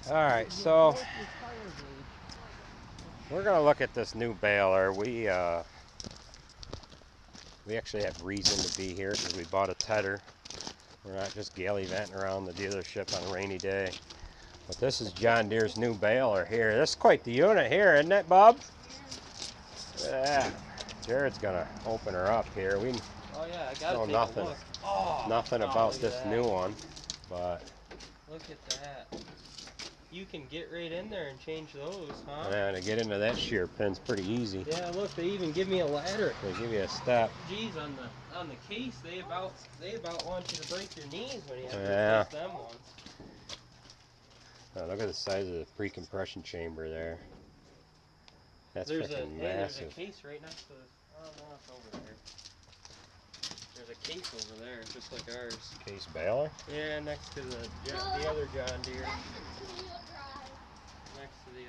Alright, so we're going to look at this new baler. We actually have reason to be here because we bought a tedder. We're not just gallivanting around the dealership on a rainy day. But this is John Deere's new baler here. This is quite the unit here, isn't it, Bob? Look at that. Jared's going to open her up here. We know nothing about this new one, but look at that. You can get right in there and change those, huh? yeah, to get into that shear pin's pretty easy. Yeah, look, they even give me a ladder. They give you a step. Geez, on the case, they about want you to break your knees when you have to replace them ones. Oh, look at the size of the pre-compression chamber there. That's freaking massive. There's a case right next to this. Oh, no, it's over there. There's a case over there, just like ours. Case baler? Yeah, next to the other John Deere. Next to the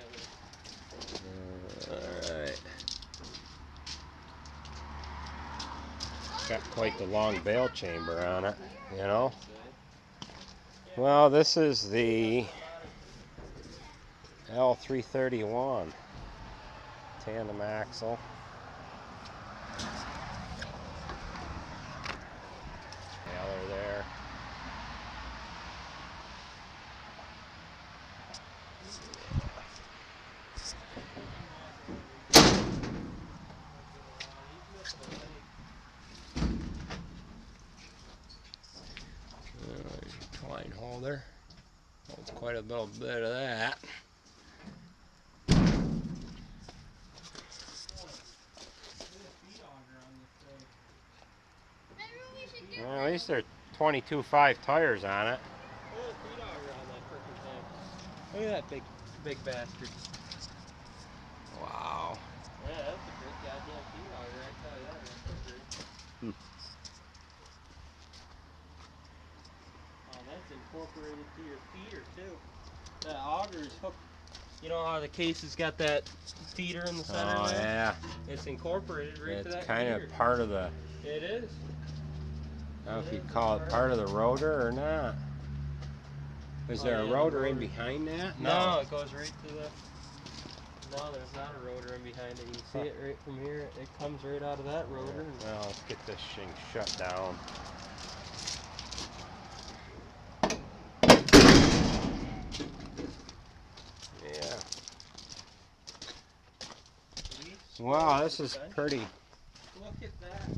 other. Alright. Got quite the long bale chamber on it, you know? Well, this is the L331 tandem axle. Baler there. Twine holder. Holds quite a little bit of that. Well, at least there are 22.5 tires on it. Look at that big bastard. Wow. Yeah, that's a great goddamn feed auger, I tell you that. Oh, that's incorporated to your feeder too. That auger is hooked. You know how the case has got that feeder in the center? Oh, yeah. It's incorporated right to that It's kind feeder. of part of the... It is. I don't know if you call it part of the rotor or not. Is there a rotor in behind that? No, it goes right to the... No, there's not a rotor in behind it. You can see it right from here. It comes right out of that rotor. Well, let's get this thing shut down. Yeah. Wow, this is pretty. Look at that.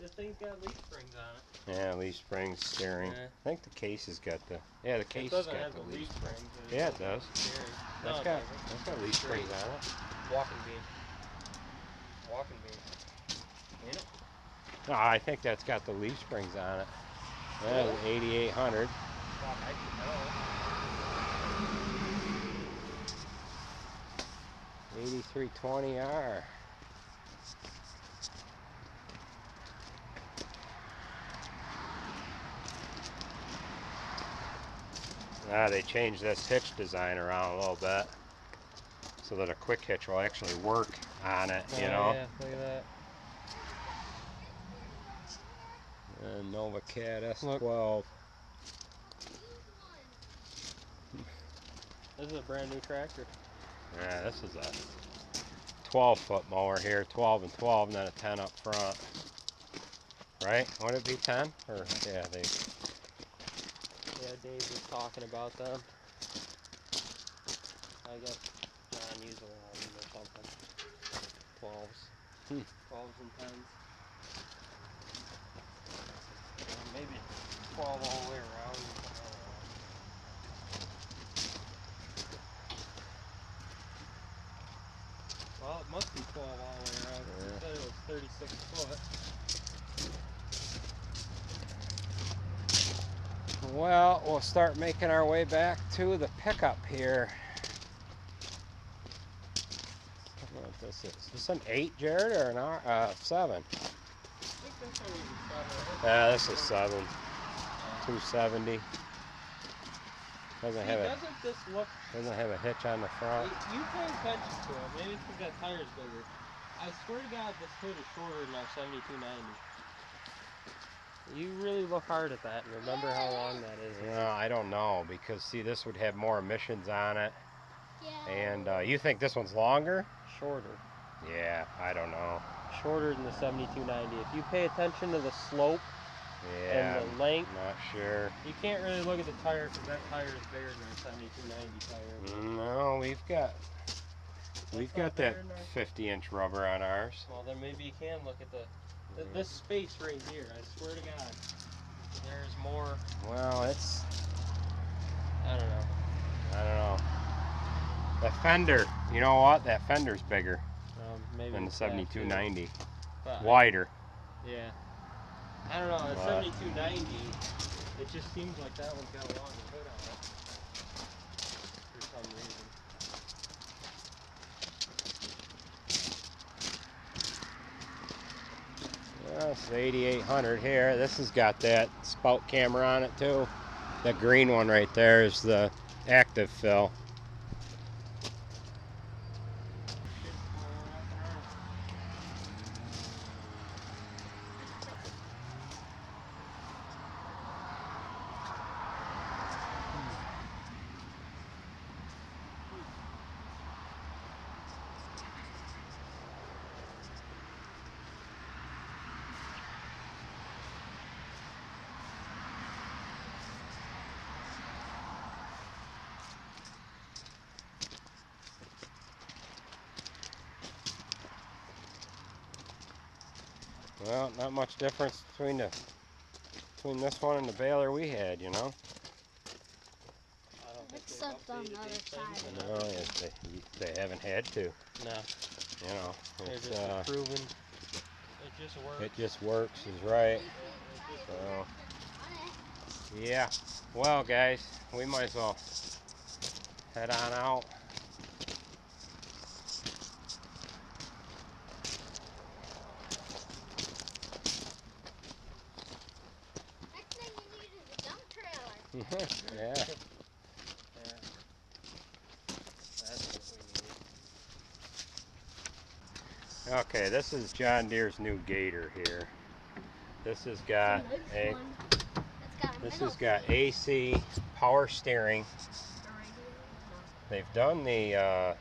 This thing's got leaf springs on it. Yeah, leaf springs, steering. Yeah. I think the case has got the... Yeah, the case has got the leaf springs. Yeah, it does. That's got leaf springs on it. Walking beam. Walking beam. Ain't it? No, I think that's got the leaf springs on it. Yeah, the 8800. 8320R. They changed this hitch design around a little bit so that a quick hitch will actually work on it, you know? Yeah, look at that. And Nova Cat S12. This is a brand new tractor. Yeah, this is a 12-foot mower here, 12 and 12, and then a 10 up front. Right? Would it be 10? Or yeah, Dave was talking about them. I guess John used a lot of them or something. 12s. 12s and 10s. Maybe 12 all the way around. Well, it must be 12 all the way around. Yeah. It said it was 36 foot. Well, we'll start making our way back to the pickup here. I don't know what this is. Is this an 8, Jared, or an 7? I think this one was a 7. Yeah, this is 7. 270. Doesn't have a hitch on the front. You pay attention to it. Maybe it's because that tire's bigger. I swear to God, this hood is shorter than our 7290. You really look hard at that and remember how long that is. No, I don't know, because see, this would have more emissions on it. Yeah. And you think this one's longer? Shorter. Yeah, I don't know. Shorter than the 7290. If you pay attention to the slope Yeah, and the length, not sure. you can't really look at the tire because that tire is bigger than a 7290 tire. No, we've got that bigger than ours? 50-inch rubber on ours. Well, then maybe you can look at this space right here. I swear to God, there's more. Well, it's, I don't know. I don't know. The fender, you know what? That fender's bigger Maybe than the it's that, too. 7290. But Wider. yeah. I don't know. The But 7290, it just seems like that one's got a longer hood on it for some reason. yeah, it's the 8800 here. This has got that spout camera on it too. That green one right there is the active fill. Well, not much difference between this one and the baler we had, you know. I don't think Except on the other side. No, they haven't had to. No. You know, They're it's, just improving. It just works. it just works, is right. So, yeah. Well, guys, we might as well head on out. Next thing you need is a dump trailer. Yeah. Yeah. That's what we need. Okay, this is John Deere's new Gator here. This has got a AC power steering. They've done the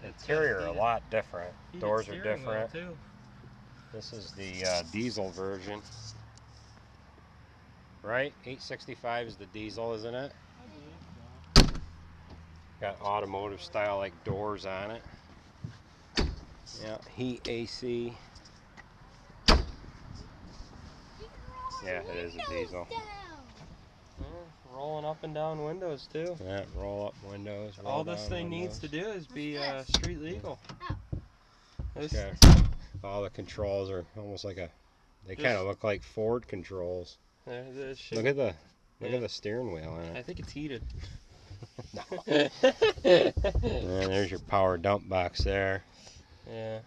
interior a lot different. Doors are different. This is the diesel version. Right? 865 is the diesel, isn't it? I believe so. Got automotive style like doors on it. Yeah, heat AC. Yeah, it is a diesel. Rolling up and down windows too. Yeah, roll up windows. Roll All this down thing windows. needs to do is be street legal. It's got all the controls are almost like they kind of look like Ford controls. Look at the steering wheel in I it. think it's heated. And there's your power dump box there. Yeah.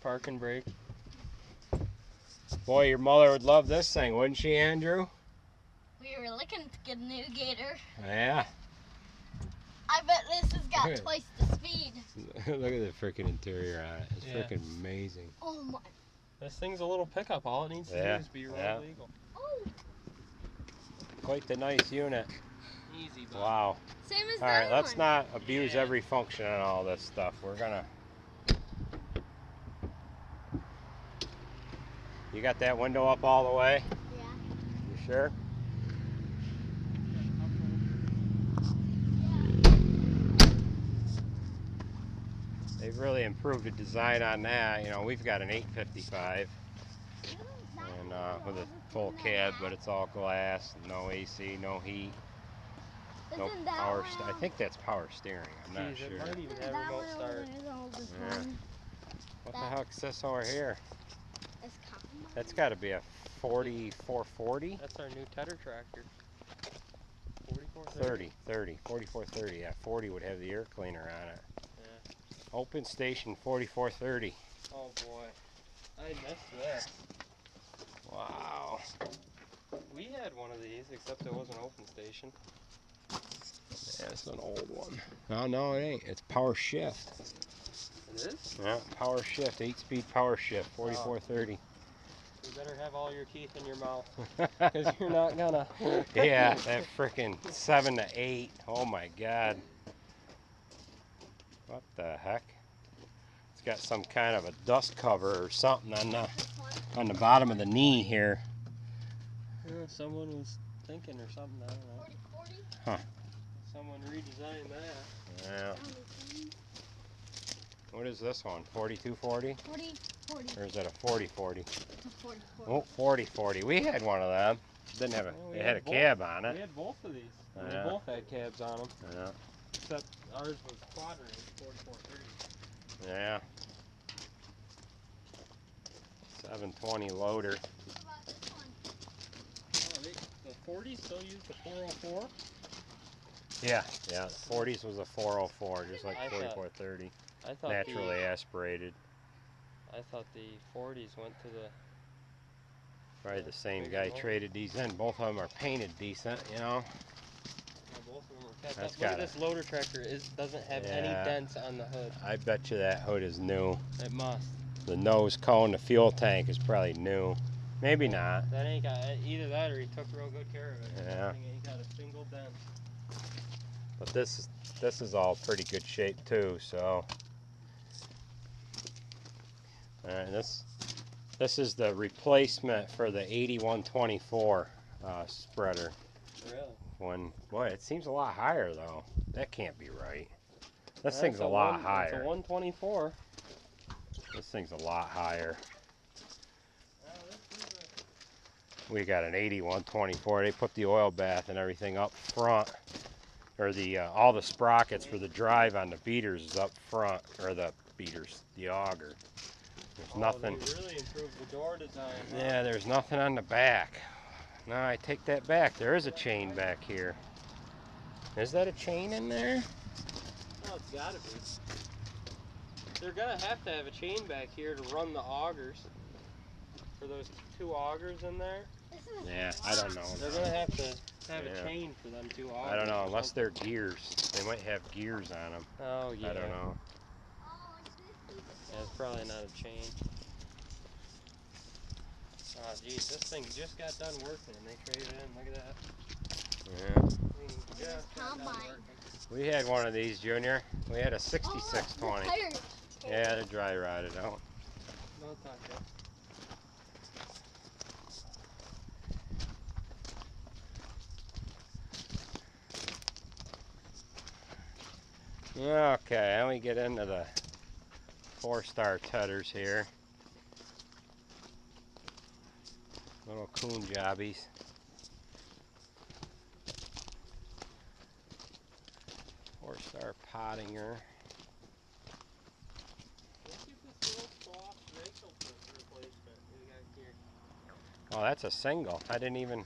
Park and brake. Boy, your mother would love this thing, wouldn't she, Andrew? We were looking to get a new Gator. Yeah. I bet this has got twice the speed. Look at the freaking interior on it. It's freaking amazing. Oh my. This thing's a little pickup. All it needs to do is be road legal. Oh. Quite the nice unit. Easy, bud. Wow. Same as All right, that let's one. not abuse every function on all this stuff. We're gonna. You got that window up all the way? Yeah. You sure? They've really improved the design on that. You know, we've got an 855 and with a full cab, but it's all glass, no AC, no heat, no power. I think that's power steering. I'm not sure. It might even have remote start. Yeah. What the heck's this over here? It's combine. That's got to be a 4440. That's our new tedder tractor. 4430. Yeah, 40 would have the air cleaner on it. Yeah. Open station 4430. Oh boy, I missed that. Wow. We had one of these, except it was an open station. Yeah, it's an old one. No, it ain't. It's power shift. It is? Yeah, power shift, 8-speed power shift, 4430. We better have all your teeth in your mouth, because you're not gonna. Yeah, that freaking 7 to 8. Oh my God. What the heck? It's got some kind of a dust cover or something on the bottom of the knee here. Someone was thinking or something. I don't know. 40? Huh. Someone redesigned that. Yeah. What is this one? 4240? 40. Or is that a 4040? It's a 40. Oh, 4040. We had one of them. Didn't have it had a cab on it. We had both of these. And Yeah. they both had cabs on them. Yeah. Except ours was quadrant 4430. Yeah. 720 loader. What about this one? The 40s still use the 404? Yeah, the 40s was a 404, just like I thought- 4430. I thought Naturally aspirated. I thought the 40s went to the. Probably the same big guy motor. traded these in. Both of them are painted decent, you know. Both of them were kept That's up. Look at gotta- this loader tractor. It doesn't have any Yeah. dents on the hood. I bet you that hood is new. It must. The nose cone, the fuel tank is probably new. Maybe not. That ain't got either that or he took real good care of it. Yeah. That thing ain't got a single dent. But this is all pretty good shape too, so. Alright, this is the replacement for the 8124 spreader. Really? Boy, it seems a lot higher though. That can't be right. This That's thing's a lot It's higher. a 124. This thing's a lot higher. We got an 8124. They put the oil bath and everything up front, or the all the sprockets for the drive on the beaters is up front, or the auger. There's nothing. They really improved the door design. Huh? Yeah, there's nothing on the back. No, I take that back. There is a chain back here. Is that a chain in there? Oh, it's gotta be. They're gonna have to have a chain back here to run the augers. For those two augers in there. Yeah, I don't know. They're gonna have to have Yeah. a chain for them two augers. I don't know, or unless something. they're gears. They might have gears on them. Oh yeah. I don't know. Yeah, it's probably not a chain. Oh geez, this thing just got done working and they traded in. Look at that. Yeah. Thing just got done Combine. working. We had one of these, Junior. We had a 6620. Oh, the tires. Yeah, they're dry rotted out. No touch it. Okay, now we get into the 4-star tudders here. Little coon jobbies. Four-star Pottinger. Let's give this little cloth racial replacement we got here. Oh, that's a single. I didn't even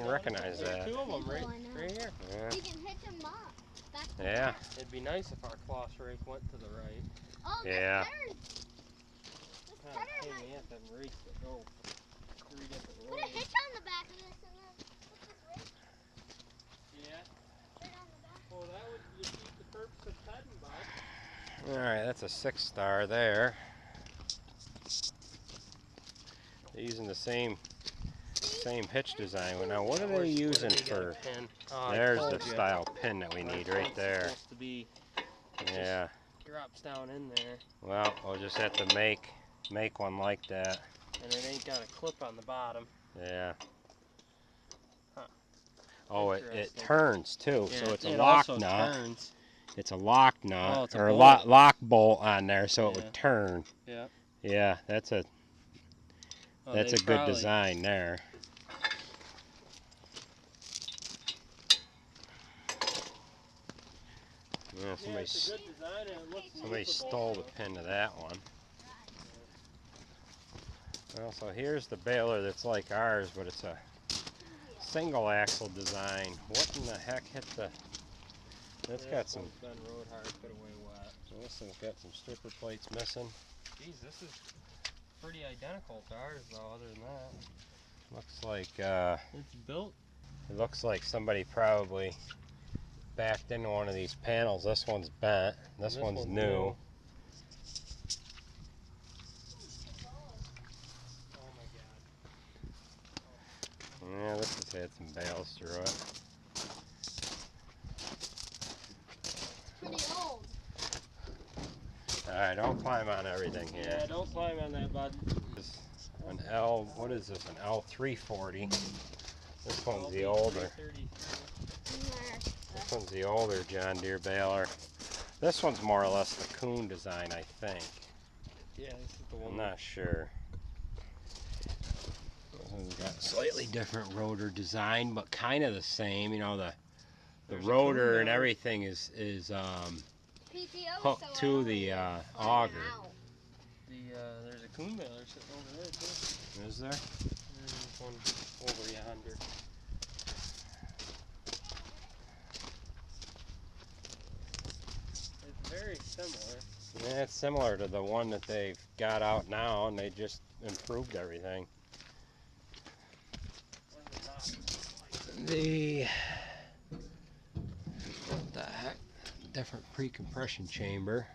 recognize There's that. two of them Single, I know. right here. Yeah. You can hitch them up. Back to Yeah. back. It'd be nice if our cloth rake went to the right. Oh, Yeah. This Kind tire of pain might in the ass having rakes that go 3 different put a ways. hitch on the back of this and then put this rake Yeah. right on the back. Well, that would defeat the purpose of cutting, bud. Alright, that's a 6-star there. They're using the same hitch design. Well, now, what are they using for? There's the style pin that we need right there. Supposed to be Yeah. drops down in there, Well, we'll just have to make one like that. and it ain't got a clip on the bottom. Yeah. Huh. Oh, it Interesting. turns too, so it's a it lock also nut. turns. It's a lock nut Oh, it's a or a bolt. lock bolt on there, so it Yeah. would turn. Yeah. Yeah, that's a Oh, that's they a good probably- design there. Yeah, Yeah, somebody it's a good design and it looks somebody usable, stole the so- pin to that one. Well, so here's the baler that's like ours, but it's a single axle design. What in the heck hit the? That's Yeah, got this some. one's been road hard, put away wet. This one's got some stripper plates missing. Geez, this is pretty identical to ours, though. Other than that, Looks like it's built. it looks like somebody probably backed into one of these panels. This one's bent. This one's new. Oh my god. Yeah, this has had some bales through it. Pretty old. Alright, don't climb on everything here. Yeah, don't climb on that, bud. This is an L, what is this, an L340. This one's the older. This one's the older John Deere baler. This one's more or less the Kuhn design, I think. Yeah, this is the one. I'm not sure. This one's got a slightly different rotor design, but kind of the same. You know, the rotor and everything is hooked to the auger. There's a Kuhn baler sitting over there too. Is there? There's one over yonder. It's very similar. Yeah, it's similar to the one that they've got out now, and they just improved everything. What the heck? Different pre-compression chamber.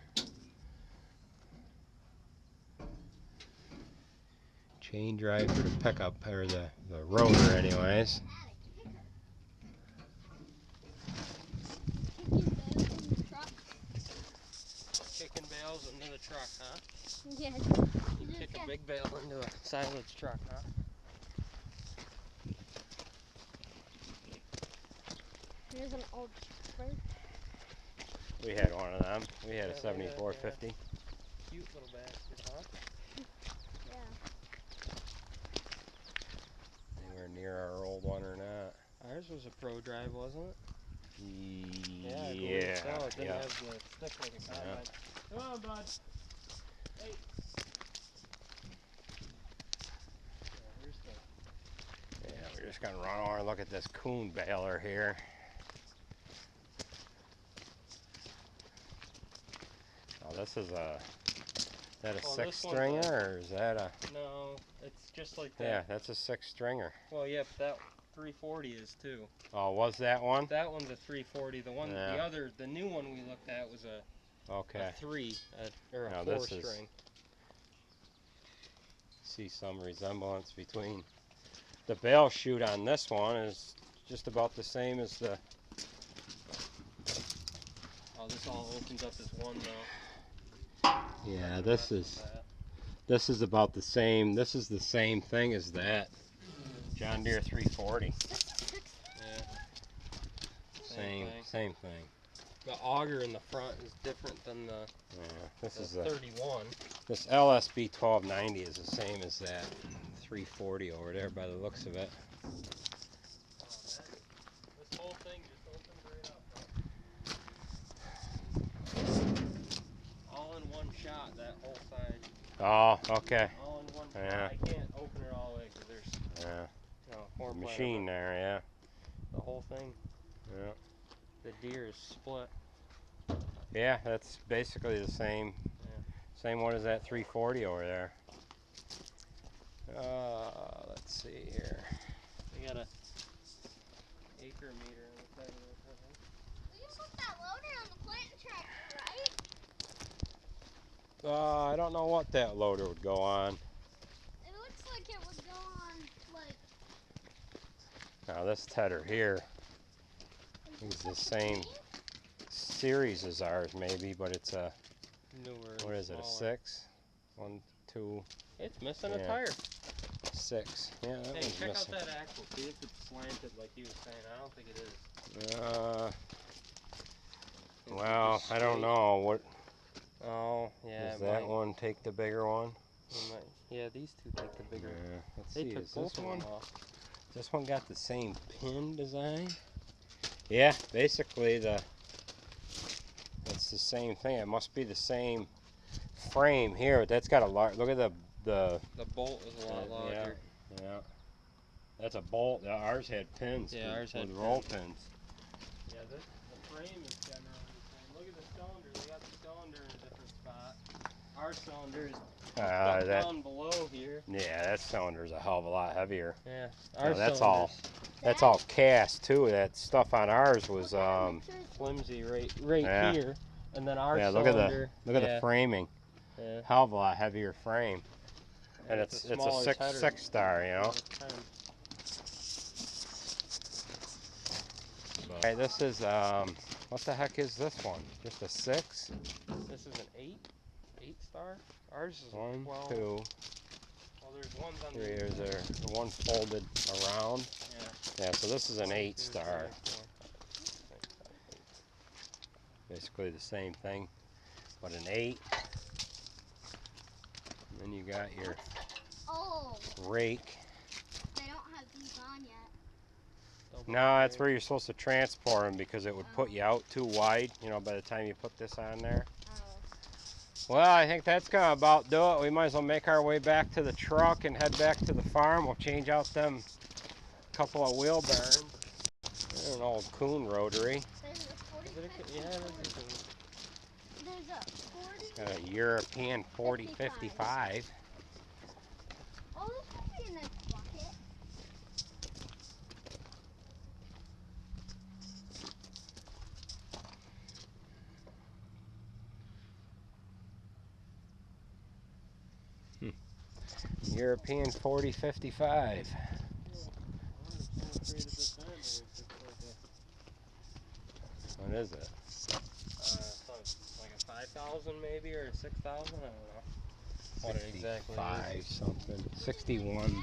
Chain drive for the pickup, or the rotor anyways. Kicking bales into the truck, huh? Yeah. You kick a big bale into a silage truck, huh? Here's an old bird. We had one of them. We had a 7450. Cute little bastard, huh? Yeah. Anywhere near our old one or not. Ours was a Pro Drive, wasn't it? Yeah. I believe so. It didn't Yeah. have the stick like a combine. Come on, bud. Hey. Yeah, we're just gonna run over and look at this Kuhn baler here. Oh, this is a. Is that a six stringer or is that a? No, it's just like that. Yeah, that's a six stringer. Well, yeah, but that 340 is too. Oh, was that one? That one's a 340. The one, Yeah. the new one we looked at was a Okay. 3, or a Now 4 this string. is. See some resemblance between the bale chute on this one is just about the same as the. Oh, this all opens up as one though. Yeah, this is about the same. This is the same thing as that John Deere 340. Yeah. Same thing. The auger in the front is different than the, This is 31. This LSB 1290 is the same as that 340 over there by the looks of it. Oh, this whole thing just opens right up. All in one shot, that whole side. Oh, okay. All in one shot. Yeah. I can't open it all the way because there's more Machine there, yeah. The whole thing. Yeah. The Deere is split. Yeah, that's basically the same. Yeah. Same one as that 340 over there. Let's see here. We got a acre meter on the side of this. We can put that loader on the planting tractor, right? I don't know what that loader would go on. It looks like it would go on, like... Now this tedder here is the same series as ours maybe, but it's a, Newer. what is it, a 6? 1, 2, It's missing a Yeah. tire. 6. Yeah, that Hey, one's check missing. out that axle. See if it's slanted like he was saying. I don't think it is. Well, I don't know. What Oh, yeah. does that one take the bigger one? Yeah, these two take the bigger. Yeah. Let's They see. took Is both this of one? them off. This one got the same pin design? Yeah, basically it's the same thing. It must be the same frame here. That's got a large. Look at the The bolt is a lot larger. Yeah. That's a bolt. Ours had pins. Yeah, ours had roll pins. Yeah, the frame is generally the same. Look at the cylinder. They got the cylinder in a different spot. Our cylinder is stuck down below here. Yeah, that cylinder's a hell of a lot heavier. Yeah, That's all cast too. That stuff on ours was flimsy right Yeah. here, and then our yeah. cylinder. Look at the framing. Yeah. Hell of a lot heavier frame. And it's a smaller tedder. 6 star, you know. Okay, this is what the heck is this one? Just a 6? This is an 8 star. Ours is a 1, 12. 2, Well, there's ones on 3. the There's the one folded around. Yeah. Yeah, so this is an 1, 8 2, star. 3, 4, 5, 6, 7, 8. Basically the same thing, but an 8. And then you got your Oh, rake. they don't have these on yet. Double No, that's rake. where you're supposed to transport them because it would put you out too wide, you know, by the time you put this on there. Oh. Well, I think that's gonna about do it. We might as well make our way back to the truck and head back to the farm. We'll change out them couple of wheel bearings. There's an old Coon rotary. There's a 40, Is it a, 50, yeah, it 40. is a cool. There's a 40. Got a European 4055. Oh, this would be a nice bucket. European 4055. What is it? Like a 5,000 maybe or a 6,000. I don't know. What it exactly 65 is. something. 61.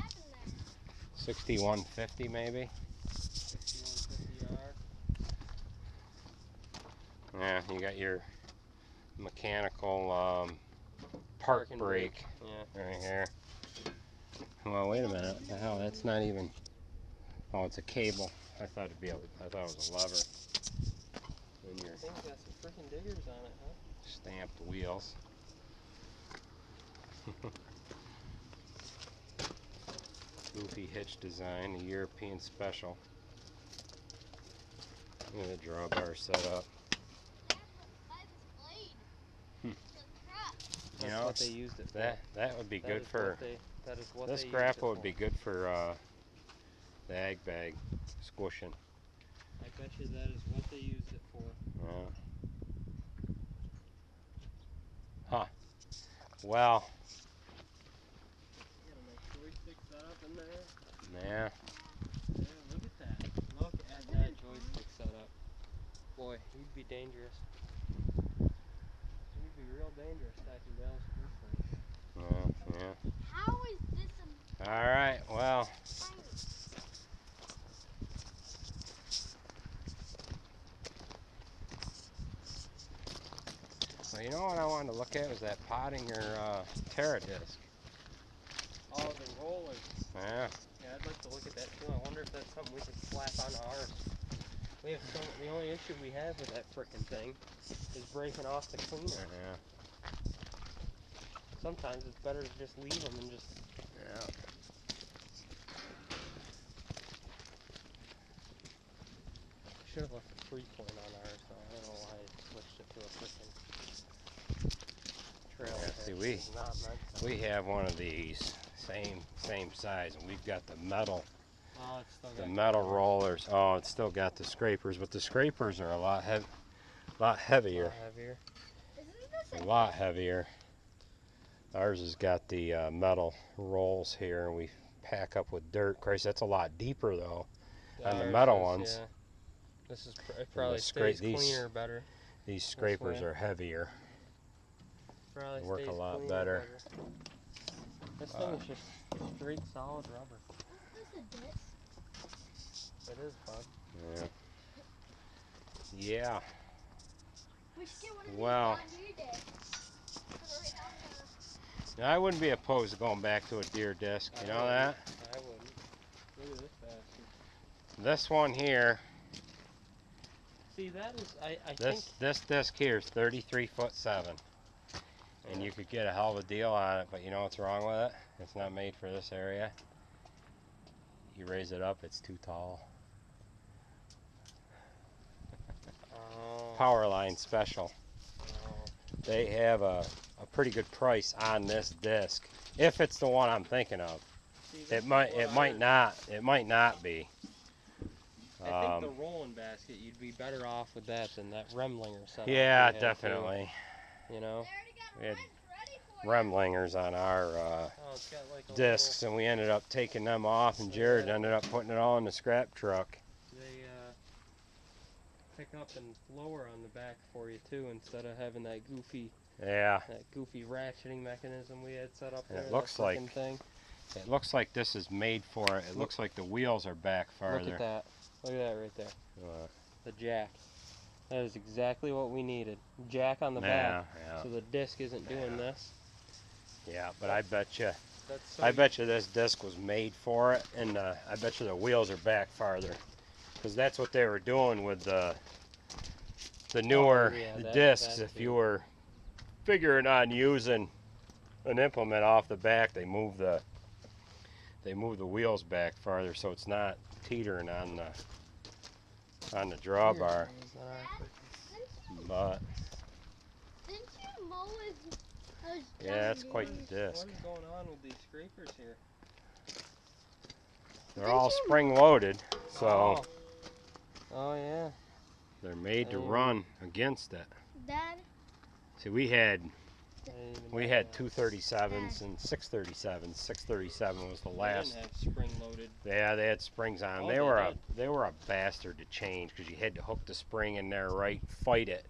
6150 maybe. 6150R. Yeah, you got your mechanical park Parking brake Yeah. right here. Well, wait a minute. What the hell? That's not even. Oh, it's a cable. I thought it'd be. I thought it was a lever. And your I think it's got some freaking diggers on it, huh? stamped wheels. Goofy hitch design, a European special. Look at the drawbar set up. That's You know, what they used it for. that would be That good is for. that is what This they grapple used would it be good for the ag bag squishing. for. I bet you that is what they used it for. Yeah. Huh. Well. You got a nice joystick setup in there. Yeah. Yeah, look at that. Look at that joystick setup. Boy, you'd be dangerous. You'd be real dangerous stacking bales with this thing. Yeah. How is this a All right. Well. tiny? Well, you know what I wanted to look at was that potting your Terra disc. Oh, the rollers. Yeah. Yeah, I'd like to look at that too. I wonder if that's something we could slap on ours. We have the only issue we have with that frickin' thing is breaking off the cleaner. Yeah. Sometimes it's better to just leave them and just. Yeah. Should have left a 3-point on ours, so I don't know why I switched it to a frickin' trail. Yeah, see, hitch. It's not meant to. we have one of these same size, and we've got the metal. Oh, it's still got The metal rollers. Oh, it's still got the scrapers, but the scrapers are a lot heavier. heavier. Isn't this A lot heavier. Ours has got the metal rolls here, and we pack up with dirt. Christ, that's a lot deeper though. On the Ours metal is, ones. Yeah. This is it probably stays cleaner better. These scrapers way. are heavier. Probably They work a stays lot cleaner better. This thing is just straight solid rubber. Is this a disc? It is, bud. Yeah. Yeah. We should get one of Well. these John Deere discs. Put it right on the- I wouldn't be opposed to going back to a Deere disc. You know that? I wouldn't. Look at this bastard. This one here. See, that is, I This think. this disc here is 33'7", and you could get a hell of a deal on it. But you know what's wrong with it? It's not made for this area. You raise it up, it's too tall. Oh. Powerline special. Oh. They have a pretty good price on this disc, if it's the one I'm thinking of. See, It might not be. I think the rolling basket, you'd be better off with that than that Remlinger setup. Yeah, we had, definitely. too, you know. We had Remlingers on our Oh, it's got like a discs, and we ended up taking them off, and Jared ended up putting it all in the scrap truck. Little, pick up and lower on the back for you too, instead of having that goofy ratcheting mechanism we had set up And there. it looks that like frickin' thing. it looks like this is made for it. It looks like the wheels are back farther. Look at that. Look at that right there. Uh, The jack. That is exactly what we needed. Jack on the yeah, back, yeah, so the disc isn't doing this. yeah. But I bet you, That's so I bet you this disc was made for it, and I bet you the wheels are back farther, because that's what they were doing with the newer discs. If you were figuring on using an implement off the back, they move the wheels back farther, so it's not teetering on the drawbar. But Didn't you mow with those yeah, it's quite Deere? the disc. What is going on with these scrapers here? They're all spring loaded, so Oh yeah. they're made to run against it. Dad? See, we had We 237s and 637s. 637 was the last. They didn't have spring loaded. Yeah, they had springs on. Oh, they were a bastard to change, because you had to hook the spring in there, right, fight it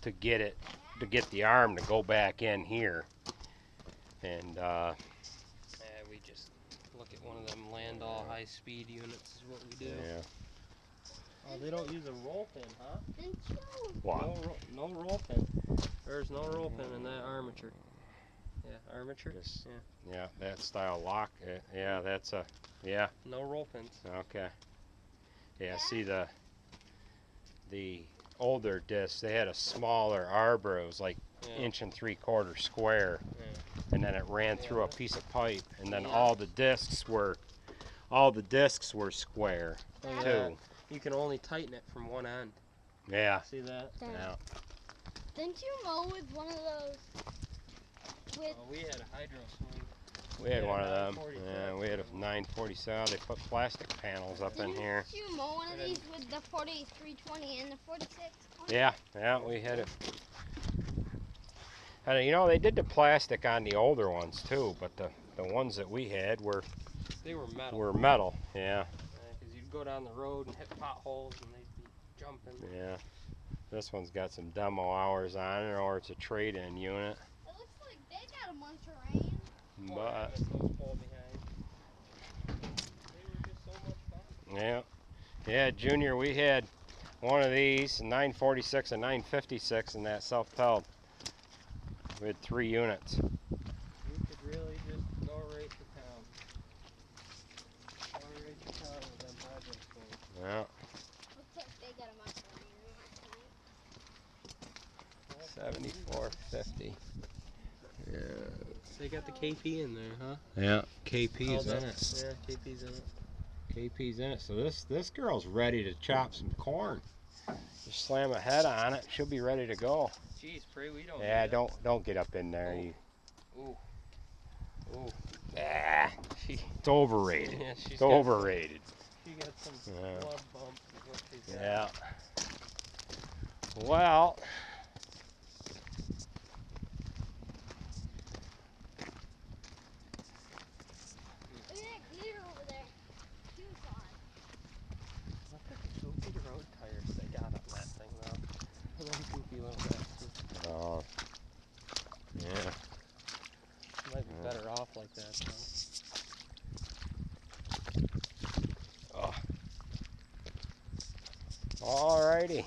to get the arm to go back in here. And We just look at one of them Landau high-speed units is what we do. yeah. Oh, they don't use a roll pin, huh? Didn't you? What? No roll pin. There's no roll pin in that armature. Yeah, armature? Just- Yeah. Yeah, that style lock. Yeah, that's a. Yeah. No roll pins. Okay. Yeah. See the older discs, they had a smaller arbor. It was like Yeah. 1 3/4 square, Yeah. and then it ran through a piece of pipe, and then Yeah. all the discs were square Oh, too. yeah. You can only tighten it from one end. Yeah. See that? Yeah. Didn't you mow with one of those? With Oh, we had a hydro swing. We had Yeah, one of them. 947. Yeah, we had a 947. They put plastic panels up in here. Didn't you mow one of these with the 4320 and the 4620? Yeah, yeah, we had it. And you know, they did the plastic on the older ones too, but the ones that we had were They were metal. Yeah, Because you'd go down the road and hit potholes and they'd be jumping. yeah. This one's got some demo hours on it, or it's a trade-in unit. It looks like they got a bunch of rain. Oh, I But missed those fall behind. They were just so much fun. yeah, yeah, Junior, we had one of these, a 946 and 956, and that self-propelled. We had 3 units. You could really just go right to town. Go right to town with them hydro swings. Yeah. Looks like they got a bunch of rain. 74.50. Yeah. They got the KP in there, huh? Yeah. KP's in it. Yeah, KP's in it. KP's in it. So this girl's ready to chop some corn. Just slam a head on it, she'll be ready to go. Jeez, pray we don't. Yeah, do don't get up in there. You. Ooh. Ooh. Ah, She, it's overrated. yeah, she's It's got, overrated. she got some Yeah. blood bumps is what she's got. Yeah. Well. Look at that Gator over there. She was on. Look at the goofy road tires they got on that thing though. Those goofy little bastards. Oh. Yeah. Might be better off like that though. Oh. Alrighty.